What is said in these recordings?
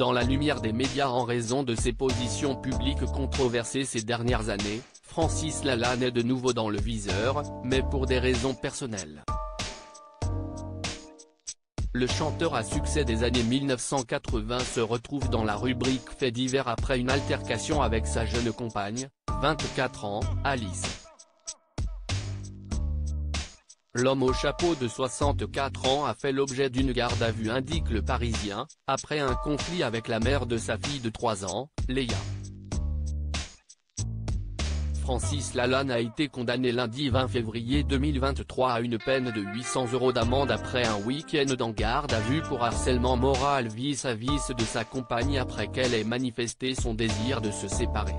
Dans la lumière des médias en raison de ses positions publiques controversées ces dernières années, Francis Lalanne est de nouveau dans le viseur, mais pour des raisons personnelles. Le chanteur à succès des années 1980 se retrouve dans la rubrique faits divers après une altercation avec sa jeune compagne, 24 ans, Alice. L'homme au chapeau de 64 ans a fait l'objet d'une garde à vue, indique Le Parisien, après un conflit avec la mère de sa fille de 3 ans, Léa. Francis Lalanne a été condamné lundi 20 février 2023 à une peine de 800 € d'amende après un week-end en garde à vue pour harcèlement moral vis-à-vis de sa compagne après qu'elle ait manifesté son désir de se séparer.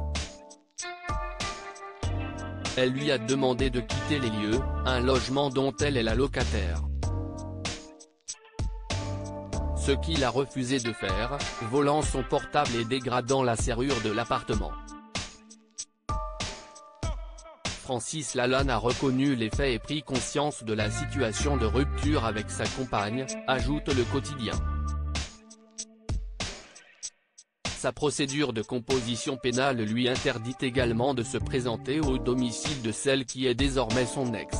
Elle lui a demandé de quitter les lieux, un logement dont elle est la locataire. Ce qu'il a refusé de faire, volant son portable et dégradant la serrure de l'appartement. Francis Lalanne a reconnu les faits et pris conscience de la situation de rupture avec sa compagne, ajoute le quotidien. Sa procédure de composition pénale lui interdit également de se présenter au domicile de celle qui est désormais son ex.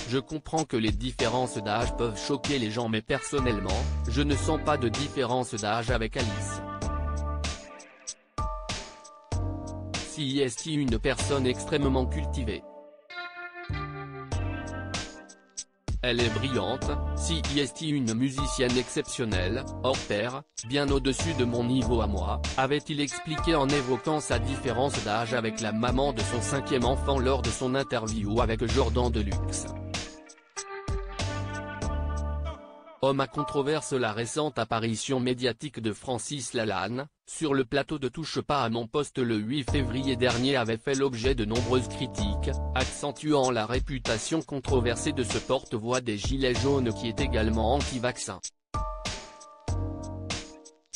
Je comprends que les différences d'âge peuvent choquer les gens, mais personnellement, je ne sens pas de différence d'âge avec Alice. Si est une personne extrêmement cultivée. Elle est brillante, si est une musicienne exceptionnelle, hors pair, bien au-dessus de mon niveau à moi, avait-il expliqué en évoquant sa différence d'âge avec la maman de son 5e enfant lors de son interview avec Jordan Deluxe. Homme à controverse. La récente apparition médiatique de Francis Lalanne, sur le plateau de Touche pas à mon poste le 8 février dernier avait fait l'objet de nombreuses critiques, accentuant la réputation controversée de ce porte-voix des Gilets jaunes qui est également anti-vaccin.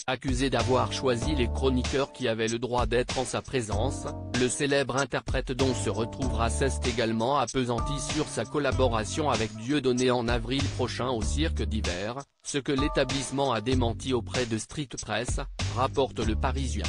Accusé d'avoir choisi les chroniqueurs qui avaient le droit d'être en sa présence, le célèbre interprète dont se retrouvera s'est également appesanti sur sa collaboration avec Dieudonné en avril prochain au Cirque d'Hiver, ce que l'établissement a démenti auprès de Street Press, rapporte Le Parisien.